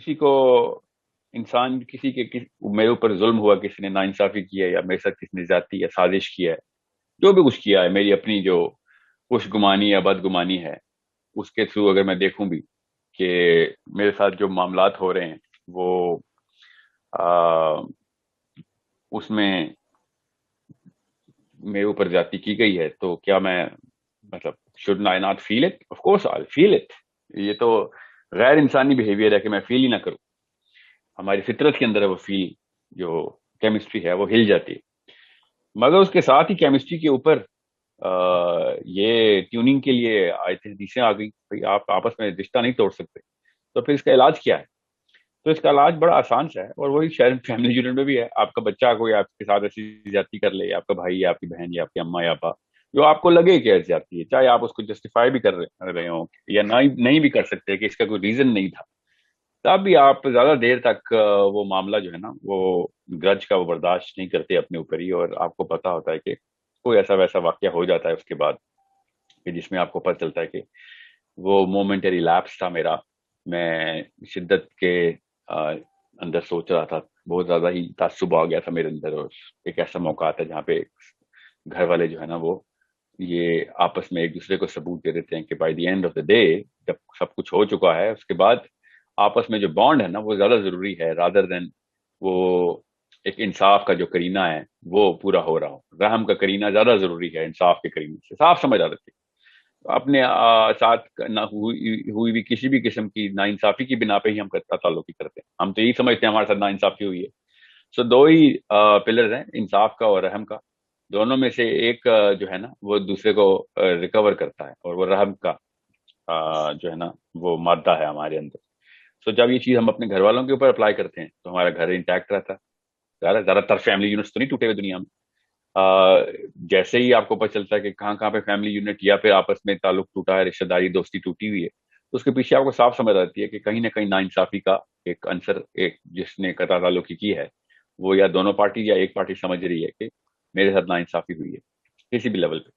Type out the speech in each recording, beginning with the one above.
کسی کو انسان میرے اوپر ظلم ہوا، کسی نے ناانصافی کی ہے، یا میرے ساتھ کسی نے زیادتی یا سازش کی ہے، جو بھی کچھ کیا ہے، میری اپنی جو خوش گمانی یا بد گمانی ہے، اس کے تھرو اگر میں دیکھوں بھی کہ میرے ساتھ جو معاملات ہو رہے ہیں وہ آ, اس میں میرے اوپر زیادتی کی گئی ہے، تو کیا میں مطلب should I not feel it? Of course I feel it. یہ تو غیر انسانی بیہیویئر ہے کہ میں فیل ہی نہ کروں. ہماری فطرت کے اندر ہے وہ فیل، جو کیمسٹری ہے وہ ہل جاتی ہے. مگر اس کے ساتھ ہی کیمسٹری کے اوپر یہ ٹیوننگ کے لیے حدیثیں آ گئی، بھائی آپ آپس میں رشتہ نہیں توڑ سکتے، تو پھر اس کا علاج کیا ہے؟ تو اس کا علاج بڑا آسان سا ہے، اور وہی شاید فیملی یونٹ میں بھی ہے. آپ کا بچہ کوئی آپ کے ساتھ ایسی زیادتی کر لے، آپ کا بھائی یا آپ کی بہن یا آپ کی اماں یا ابا، جو آپ کو لگے کہ ایسی زیادتی ہے، چاہے آپ اس کو جسٹیفائی بھی کر رہے ہوں یا نہیں بھی کر سکتے کہ اس کا کوئی ریزن نہیں تھا، تب بھی آپ زیادہ دیر تک وہ معاملہ جو ہے نا، وہ گرج کا وہ برداشت نہیں کرتے اپنے اوپر ہی. اور آپ کو پتا ہوتا ہے کہ کوئی ایسا ویسا واقعہ ہو جاتا ہے اس کے بعد، کہ جس میں آپ کو پتہ چلتا ہے کہ وہ مومنٹری لیپس تھا میرا. میں شدت کے اندر سوچ رہا تھا، بہت زیادہ ہی تعصب آ گیا تھا میرے اندر. اور ایک ایسا موقع آتا ہے جہاں پہ گھر والے جو ہے نا، وہ یہ آپس میں ایک دوسرے کو ثبوت دے دیتے ہیں کہ by the end of the day, جب سب کچھ ہو چکا ہے، اس کے بعد آپس میں جو بانڈ ہے نا، وہ زیادہ ضروری ہے رادر دین وہ ایک انصاف کا جو کرینہ ہے وہ پورا ہو رہا ہو. رحم کا کرینہ زیادہ ضروری ہے انصاف کے کرینے سے. صاف سمجھ آ رہی ہے. اپنے ساتھ نہ ہوئی بھی کسی بھی قسم کی ناانصافی کی بنا پہ ہی ہم تعلقی کرتے ہیں. ہم تو یہی سمجھتے ہیں ہمارے ساتھ ناانصافی ہوئی ہے. سو دو ہی پلرز ہیں، انصاف کا اور رحم کا. دونوں میں سے ایک جو ہے نا، وہ دوسرے کو ریکور کرتا ہے، اور وہ رحم کا جو ہے نا وہ مادہ ہے ہمارے اندر. سو جب یہ چیز ہم اپنے گھر والوں کے اوپر اپلائی کرتے ہیں تو ہمارا گھر انٹیکٹ رہتا ہے. زیادہ تر فیملی یونٹس تو نہیں ٹوٹے ہوئے دنیا میں. جیسے ہی آپ کو پتہ چلتا ہے کہ کہاں کہاں پہ فیملی یونٹ یا پھر آپس میں تعلق ٹوٹا ہے، رشتہ داری دوستی ٹوٹی ہوئی ہے، تو اس کے پیچھے آپ کو صاف سمجھ آتی ہے کہ کہیں نہ کہیں ناانصافی کا ایک عنصر، ایک جس نے قطع تعلقی کی ہے، وہ یا دونوں پارٹی یا ایک پارٹی سمجھ رہی ہے کہ میرے ساتھ ناانصافی ہوئی ہے کسی بھی لیول پہ.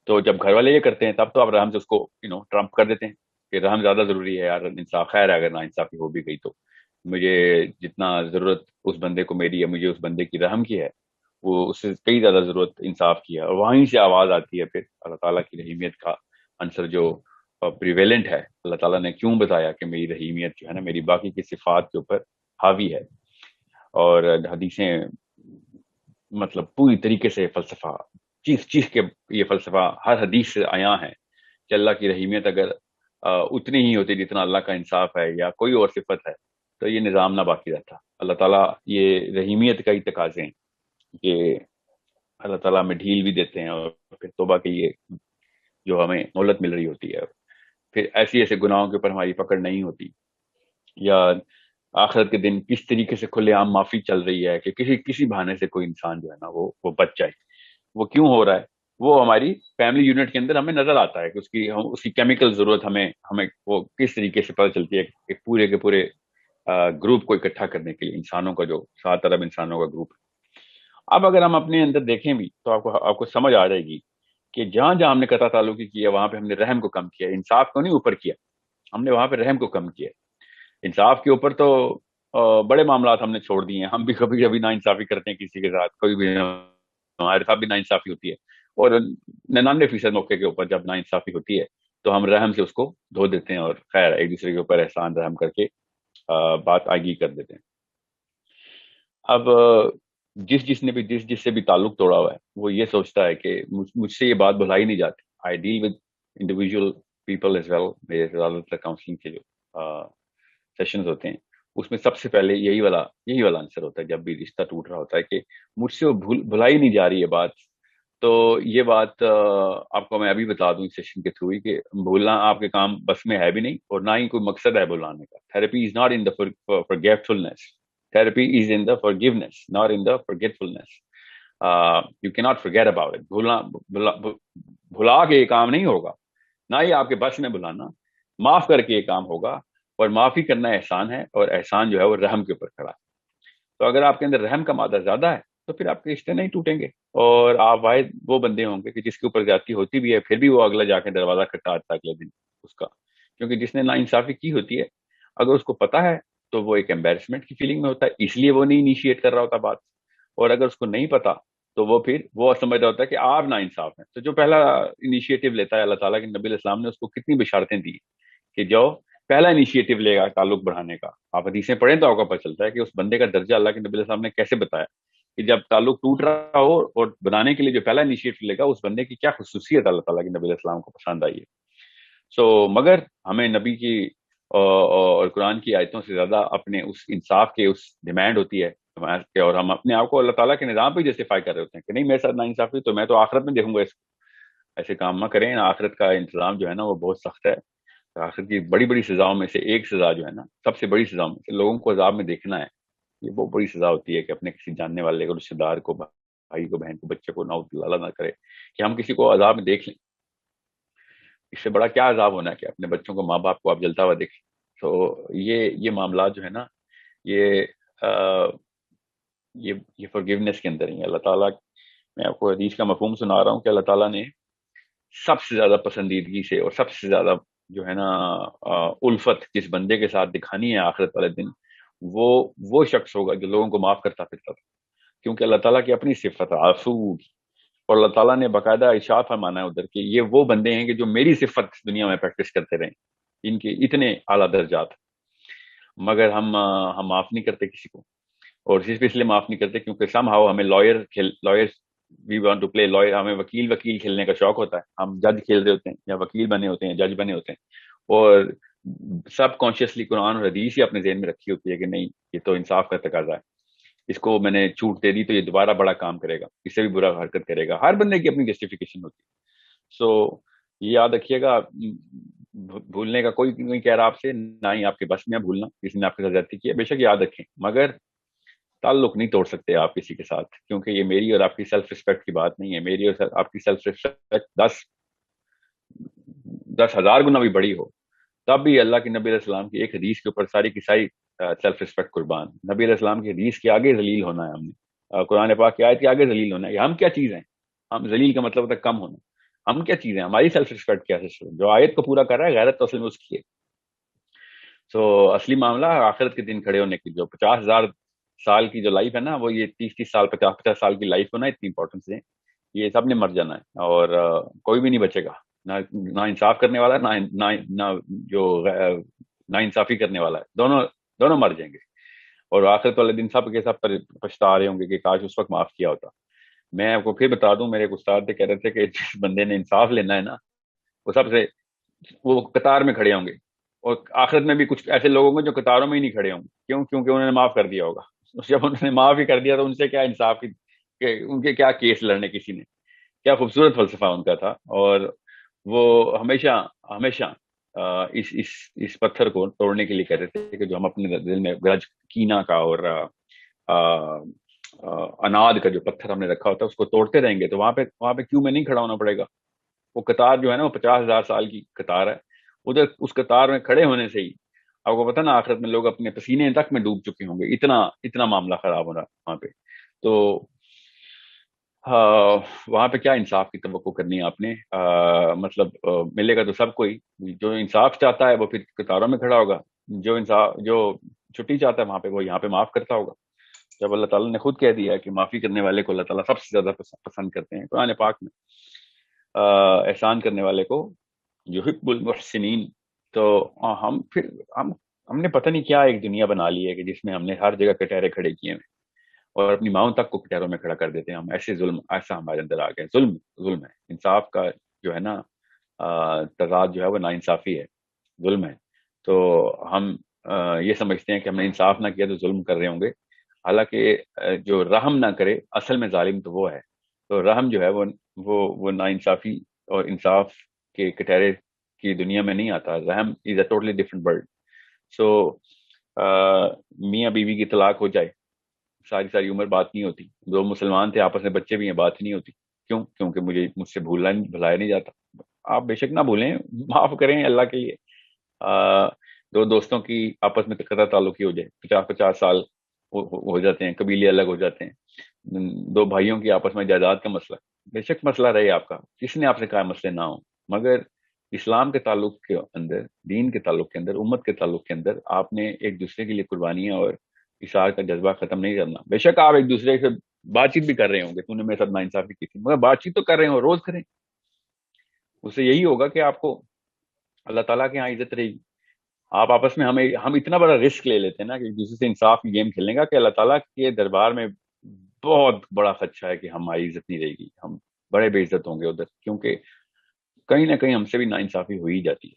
تو جب گھر والے یہ کرتے ہیں تب تو آپ رحم سے اس کو ٹرمپ کر دیتے ہیں کہ رحم زیادہ ضروری ہے یار. انصاف خیر ہے، اگر ناانصافی ہو بھی گئی تو مجھے جتنا ضرورت اس بندے کو میری ہے، مجھے اس بندے کی رحم کی ہے، وہ اس سے کئی زیادہ ضرورت انصاف کی ہے. اور وہیں سے آواز آتی ہے پھر اللہ تعالیٰ کی رحیمیت کا عنصر جو پریویلنٹ ہے. اللہ تعالیٰ نے کیوں بتایا کہ میری رحیمیت جو ہے نا، میری باقی کی صفات کے اوپر حاوی ہے. اور حدیثیں مطلب پوری طریقے سے فلسفہ، چیز چیز کے یہ فلسفہ ہر حدیث سے آیا ہے کہ اللہ کی رحیمیت اگر اتنی ہی ہوتی جتنا اللہ کا انصاف ہے یا کوئی اور صفت ہے، تو یہ نظام نہ باقی رہتا. اللہ تعالیٰ یہ رحیمیت کا ہی تقاضے ہیں کہ اللہ تعالیٰ ہمیں ڈھیل بھی دیتے ہیں، اور پھر توبہ کے لیے جو ہمیں مہلت مل رہی ہوتی ہے، پھر ایسی ایسے گناہوں کے اوپر ہماری پکڑ نہیں ہوتی. یا آخرت کے دن کس طریقے سے کھلے عام معافی چل رہی ہے کہ کسی بہانے سے کوئی انسان جو ہے نا وہ بچ جائے. وہ کیوں ہو رہا ہے؟ وہ ہماری فیملی یونٹ کے اندر ہمیں نظر آتا ہے کہ اس کی کیمیکل ضرورت ہمیں وہ کس طریقے سے پتہ چلتی ہے. ایک پورے کے پورے گروپ کو اکٹھا کرنے کے لیے، انسانوں کا جو 7 ارب انسانوں کا گروپ ہے. اب اگر ہم اپنے اندر دیکھیں بھی تو آپ کو سمجھ آ جائے گی کہ جہاں جہاں ہم نے قطع تعلقی کیا، وہاں پہ ہم نے رحم کو کم کیا. انصاف کو نہیں اوپر کیا، ہم نے وہاں پہ رحم کو کم کیا. انصاف کے اوپر تو بڑے معاملات ہم نے چھوڑ دیے ہیں. ہم بھی کبھی کبھی نا انصافی کرتے ہیں کسی کے ساتھ، کوئی بھی ہمارے ساتھ بھی نا انصافی ہوتی ہے. اور 99% موقع کے اوپر جب نا انصافی ہوتی ہے تو ہم رحم سے اس کو دھو دیتے ہیں، اور خیر ایک دوسرے کے اوپر احسان رحم کر کے بات آگے کر دیتے ہیں. اب جس نے بھی جس سے بھی تعلق توڑا ہوا ہے، وہ یہ سوچتا ہے کہ مجھ سے یہ بات بھلائی نہیں جاتی. I deal with individual people as well. میرے زیادہ تر کاؤنسلنگ کے جو سیشنز ہوتے ہیں، اس میں سب سے پہلے یہی والا آنسر ہوتا ہے جب بھی رشتہ ٹوٹ رہا ہوتا ہے کہ مجھ سے وہ بھلائی نہیں جا رہی ہے بات. تو یہ بات آپ کو میں ابھی بتا دوں اس سیشن کے تھرو ہی کہ بھولنا آپ کے کام بس میں ہے بھی نہیں، اور نہ ہی کوئی مقصد ہے بھلانے کا. Therapy is not in the forgetfulness. Therapy is in the forgiveness, not in the forgetfulness. You cannot forget about it. بھلا کے یہ کام نہیں ہوگا، نہ ہی آپ کے بس میں بھلانا. معاف کر کے یہ کام ہوگا، اور معافی کرنا احسان ہے، اور احسان جو ہے وہ رحم کے اوپر کھڑا ہے. تو اگر آپ کے اندر رحم کا مادہ زیادہ ہے تو پھر آپ کے رشتے نہیں ٹوٹیں گے، اور آپ واحد وہ بندے ہوں گے کہ جس کے اوپر زیادتی ہوتی بھی ہے پھر بھی وہ اگلا جا کے دروازہ کھٹکاتا ہے اگلے دن اس کا. کیونکہ جس نے نا انصافی کی ہوتی ہے اگر اس کو پتا ہے تو وہ ایک embarrassment کی فیلنگ میں ہوتا ہے، اس لیے وہ نہیں انیشیٹ کر رہا ہوتا بات. اور اگر اس کو نہیں پتا تو وہ پھر وہ سمجھ رہا ہوتا ہے کہ آپ نا انصاف ہیں. تو جو پہلا انیشیٹو لیتا ہے، اللہ تعالیٰ کے نبی علیہ السلام نے اس کو کتنی بشارتیں دی کہ جو پہلا انیشیٹو لے گا تعلق بڑھانے کا. آپ حدیثیں پڑھیں تو آپ کو پتہ چلتا ہے کہ اس بندے کا درجہ اللہ کے نبی علیہ السلام نے کیسے بتایا کہ جب تعلق ٹوٹ رہا ہو اور بنانے کے لیے جو پہلا انیشیٹو لے گا اس بندے کی کیا خصوصیت اللہ تعالیٰ کے نبی علیہ السلام کو پسند آئی ہے. مگر ہمیں نبی کی اور قرآن کی آیتوں سے زیادہ اپنے اس انصاف کے اس ڈیمانڈ ہوتی ہے اور ہم اپنے آپ کو اللہ تعالیٰ کے نظام پہ جسٹیفائی کر رہے ہوتے ہیں کہ نہیں میرے ساتھ نا انصافی تو میں تو آخرت میں دیکھوں گا اس کو. ایسے کام نہ کریں. آخرت کا انتظام جو ہے نا وہ بہت سخت ہے. آخرت کی بڑی بڑی سزاؤں میں سے ایک سزا جو ہے نا، سب سے بڑی سزاؤں میں سے لوگوں کو عذاب میں دیکھنا ہے. یہ بہت بڑی سزا ہوتی ہے کہ اپنے کسی جاننے والے کو، رشتے دار کو، بھائی کو، بہن کو، بچے کو نعوذ باللہ اللہ نہ کرے کہ ہم کسی کو عذاب میں دیکھ لیں. اس سے بڑا کیا عذاب ہونا ہے کہ اپنے بچوں کو، ماں باپ کو آپ جلتا ہوا دیکھیں. تو یہ معاملات جو ہے نا، یہ یہ forgiveness کے اندر ہی ہے. اللہ تعالیٰ، میں آپ کو حدیث کا مفہوم سنا رہا ہوں کہ اللہ تعالیٰ نے سب سے زیادہ پسندیدگی سے اور سب سے زیادہ جو ہے نا الفت جس بندے کے ساتھ دکھانی ہے آخرت والے دن، وہ شخص ہوگا جو لوگوں کو معاف کرتا پھرتا تھا. کیونکہ اللہ تعالیٰ کی اپنی صفت ہے عفو کی. اور اللہ تعالیٰ نے باقاعدہ ارشاد فرمانا ہے ادھر کہ یہ وہ بندے ہیں کہ جو میری صفت دنیا میں پریکٹس کرتے رہیں. ان کے اتنے اعلیٰ درجات. مگر ہم معاف نہیں کرتے کسی کو. اور صرف اس لیے معاف نہیں کرتے کیونکہ سم ہاؤ ہمیں lawyer we want to play lawyer. ہمیں وکیل کھیلنے کا شوق ہوتا ہے. ہم جج کھیل رہے ہوتے ہیں یا وکیل بنے ہوتے ہیں، جج بنے ہوتے ہیں، اور سب کانشیسلی قرآن اور حدیث ہی اپنے ذہن میں رکھی ہوتی ہے کہ نہیں یہ تو انصاف کا تقاضا ہے، اس کو میں نے چھوٹ دے دی تو یہ دوبارہ بڑا کام کرے گا، اس سے بھی برا حرکت کرے گا. ہر بندے کی اپنی جسٹیفیکیشن ہوتی ہے. یہ یاد رکھیے گا، بھولنے کا کوئی نہیں کہہ رہا آپ سے، نہ ہی آپ کے بس میں بھولنا. کسی نے آپ کے ساتھ زیادتی کی ہے بے شک یاد رکھیں، مگر تعلق نہیں توڑ سکتے آپ کسی کے ساتھ، کیونکہ یہ میری اور آپ کی سیلف رسپیکٹ کی بات نہیں ہے. میری اور آپ کی سیلف رسپیکٹ 10,000 گنا بھی بڑی ہو تب بھی اللہ کے نبی علیہ السلام کی ایک حدیث کے اوپر ساری کی ساری سیلف رسپیکٹ قربان. نبی علیہ السلام کی حدیث کے آگے ذلیل ہونا ہے ہم نے. قرآن پاک کی آیت کے آگے ذلیل ہونا ہے. ہم کیا چیز ہیں؟ ہم ذلیل کا مطلب ہوتا ہے کم ہونا. ہم کیا چیز ہیں؟ ہماری سیلف رسپیکٹ کیا ہے؟ جو آیت کو پورا کر رہا ہے غیرت تو اصل میں اس کی ہے. اصلی معاملہ آخرت کے دن کھڑے ہونے کی، جو 50,000 سال کی جو لائف ہے نا، وہ یہ 30 سال 50 سال کی لائف کو نا اتنی امپورٹنس ہے. یہ سب نے مر جانا ہے اور کوئی بھی نہیں بچے گا. نہ انصاف کرنے والا ہے، نہ جو نا انصافی کرنے والا ہے. دونوں مر جائیں گے. اور آخرت والے دن سب کے سب پچھتا رہے ہوں گے کہ کاش اس وقت معاف کیا ہوتا. میں آپ کو پھر بتا دوں، میرے ایک استاد کہہ رہے تھے کہ جس بندے نے انصاف لینا ہے نا، وہ سب سے وہ قطار میں کھڑے ہوں گے. اور آخرت میں بھی کچھ ایسے لوگ ہوں گے جو قطاروں میں ہی نہیں کھڑے ہوں گے. کیوں؟ کیونکہ انہوں نے معاف کر دیا ہوگا. جب انہوں نے معاف ہی کر دیا تو ان سے کیا انصاف کی کہ ان کے کیا کیس لڑنے کسی نے. کیا خوبصورت فلسفہ ان کا تھا. اور وہ ہمیشہ ہمیشہ اس پتھر کو توڑنے کے لیے کہتے تھے کہ جو ہم اپنے دل میں گرج کینا کا اور اناد کا جو پتھر ہم نے رکھا ہوتا ہے اس کو توڑتے رہیں گے تو وہاں پہ کیوں میں نہیں کھڑا ہونا پڑے گا. وہ قطار جو ہے نا وہ 50,000 سال کی قطار ہے. ادھر اس قطار میں کھڑے ہونے سے ہی آپ کو پتا نا آخرت میں لوگ اپنے پسینے تک میں ڈوب چکے ہوں گے. اتنا معاملہ خراب ہو رہا وہاں پہ. تو وہاں پہ کیا انصاف کی توقع کرنی ہے آپ نے؟ مطلب ملے گا تو سب کوئی. جو انصاف چاہتا ہے وہ پھر قطاروں میں کھڑا ہوگا. جو چھٹی چاہتا ہے وہاں پہ وہ یہاں پہ معاف کرتا ہوگا. جب اللہ تعالیٰ نے خود کہہ دیا کہ معافی کرنے والے کو اللہ تعالیٰ سب سے زیادہ پسند کرتے ہیں قرآن پاک میں، احسان کرنے والے کو یحب المحسنین. تو ہم نے پتہ نہیں کیا ایک دنیا بنا لی ہے کہ جس میں ہم نے ہر جگہ کٹہرے کھڑے کیے ہیں اور اپنی ماؤں تک کو کٹہروں میں کھڑا کر دیتے ہیں. ہم ایسے ظلم ایسا ہمارے اندر آ گئے. ظلم ہے. انصاف کا جو ہے نا تضاد جو ہے وہ ناانصافی ہے، ظلم ہے. تو ہم یہ سمجھتے ہیں کہ ہم نے انصاف نہ کیا تو ظلم کر رہے ہوں گے. حالانکہ جو رحم نہ کرے اصل میں ظالم تو وہ ہے. تو رحم جو ہے وہ ناانصافی اور انصاف کے کٹہرے کی دنیا میں نہیں آتا. رحم از اے ٹوٹلی ڈفرنٹ ورلڈ. میاں بیوی کی طلاق ہو جائے، ساری عمر بات نہیں ہوتی. دو مسلمان تھے آپس میں بچے بھی ہیں، بات نہیں ہوتی. کیوں؟ کیونکہ مجھ سے بھلایا نہیں جاتا. آپ بے شک نہ بھولیں، معاف کریں اللہ کے لیے. دو دوستوں کی آپس میں قطع تعلقی ہو جائے، 50 سال ہو جاتے ہیں، قبیلے الگ ہو جاتے ہیں. دو بھائیوں کی آپس میں جائیداد کا مسئلہ، بے شک مسئلہ رہے آپ کا، کس نے آپ سے کہا مسئلے نہ ہو، مگر اسلام کے تعلق کے اندر، دین کے تعلق کے اندر، امت کے تعلق کے اندر آپ نے ایک دوسرے کے لیے قربانیاں اور اشار کا جذبہ ختم نہیں کرنا. بے شک آپ ایک دوسرے سے بات چیت بھی کر رہے ہوں گے، تو نے میرے ساتھ ناانصافی کی تھی، مگر بات چیت تو کر رہے ہوں، روز کریں. اس سے یہی ہوگا کہ آپ کو اللہ تعالیٰ کے یہاں عزت رہے گی. آپ آپس میں ہم اتنا بڑا رسک لے لیتے ہیں نا کہ ایک دوسرے سے انصاف کی گیم کھیلنے کا، کہ اللہ تعالیٰ کے دربار میں بہت بڑا خدشہ ہے کہ ہماری عزت نہیں رہے گی، ہم بڑے بے عزت ہوں گے ادھر، کیونکہ کہیں نہ کہیں ہم سے بھی ناانصافی ہو ہی جاتی ہے.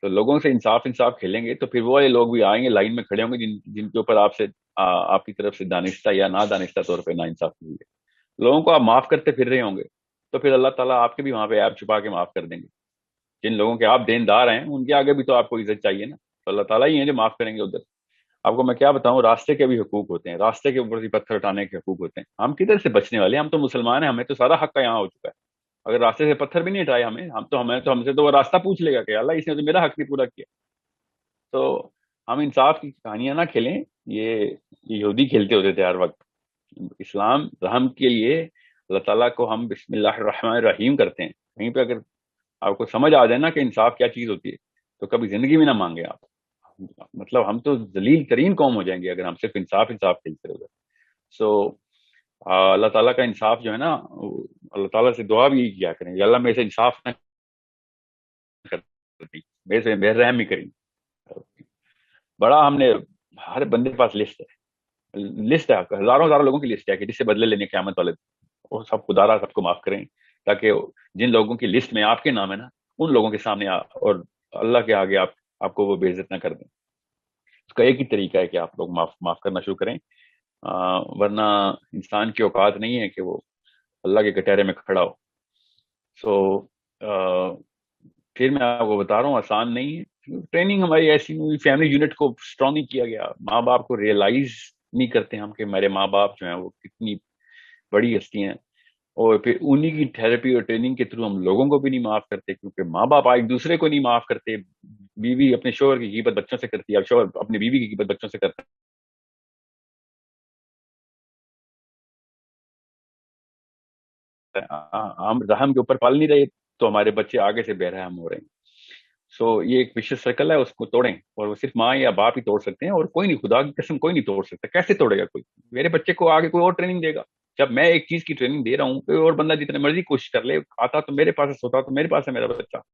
تو لوگوں سے انصاف کھیلیں گے تو پھر وہ والے لوگ بھی آئیں گے، لائن میں کھڑے ہوں گے جن کے اوپر آپ کی طرف سے دانستہ یا نہ دانستہ طور پہ ناانصافی ہوئی ہے. لوگوں کو آپ معاف کرتے پھر رہے ہوں گے، تو پھر اللہ تعالیٰ آپ کے بھی وہاں پہ ایپ چھپا کے معاف کر دیں گے. جن لوگوں کے آپ دیندار ہیں ان کے آگے بھی تو آپ کو عزت چاہیے نا، تو اللہ تعالیٰ ہی ہیں جو معاف کریں گے ادھر. آپ کو میں کیا بتاؤں، راستے کے بھی حقوق ہوتے ہیں، راستے کے اوپر بھی پتھر اٹھانے کے حقوق ہوتے ہیں. ہم کدھر سے بچنے والے ہیں، ہم تو مسلمان ہیں، ہمیں تو سارا حق کا یہاں ہو چکا ہے. اگر راستے سے پتھر بھی نہیں ہٹائے ہم سے تو وہ راستہ پوچھ لے گا کہ اللہ اس نے تو میرا حق نہیں پورا کیا. تو ہم انصاف کی کہانیاں نہ کھیلیں، یہ یہودی کھیلتے ہوتے تھے ہر وقت. اسلام رحم کے لیے اللہ تعالیٰ کو ہم بسم اللہ الرحمن الرحیم کرتے ہیں. کہیں پہ اگر آپ کو سمجھ آ جائے نا کہ انصاف کیا چیز ہوتی ہے، تو کبھی زندگی میں نہ مانگے آپ. مطلب ہم تو ذلیل ترین قوم ہو جائیں گے اگر ہم صرف انصاف کھیلتے رہے. سو اللہ تعالیٰ کا انصاف جو ہے نا، اللہ تعالیٰ سے دعا بھی کیا کریں کہ اللہ میرے سے انصاف نہ کرتی، میرے سے بے رحمی کریں. بڑا ہم نے ہر بندے کے پاس لسٹ ہے، ہزاروں ہزاروں لوگوں کی لسٹ ہے کہ جس سے بدلے لینے قیامت والے دن. وہ سب خدا را سب کو معاف کریں، تاکہ جن لوگوں کی لسٹ میں آپ کے نام ہے نا، ان لوگوں کے سامنے اور اللہ کے آگے آپ کو وہ بے عزت نہ کر دیں. اس کا ایک ہی طریقہ ہے کہ آپ لوگ معاف کرنا شروع کریں، ورنہ انسان کی اوقات نہیں ہے کہ وہ اللہ کے کٹہرے میں کھڑا ہو. سو پھر میں آپ کو بتا رہا ہوں آسان نہیں ہے. ٹریننگ ہماری ایسی ہوئی، فیملی یونٹ کو اسٹرانگ نہیں کیا گیا، ماں باپ کو ریئلائز نہیں کرتے ہم کہ میرے ماں باپ جو ہیں وہ کتنی بڑی ہستی ہیں. اور پھر انہی کی تھیراپی اور ٹریننگ کے تھرو ہم لوگوں کو بھی نہیں معاف کرتے، کیونکہ ماں باپ ایک دوسرے کو نہیں معاف کرتے. بیوی اپنے شوہر کی غیبت بچوں سے کرتی ہے، اب شوہر اپنی بیوی کی غیبت بچوں سے کرتا ہے. ہم رحم کے اوپر پال نہیں رہے تو ہمارے بچے آگے سے بے رحم ہو رہے ہیں. سو یہ ایک وشیش سرکل ہے، اس کو توڑیں. اور وہ صرف ماں یا باپ ہی توڑ سکتے ہیں، اور کوئی نہیں، خدا کی قسم کوئی نہیں توڑ سکتا. کیسے توڑے گا کوئی؟ میرے بچے کو آگے کوئی اور ٹریننگ دے گا. جب میں ایک چیز کی ٹریننگ دے رہا ہوں، کوئی اور بندہ جتنے مرضی کوشش کر لے، آتا تو میرے پاس ہوتا تو میرے پاس ہے میرا بچہ.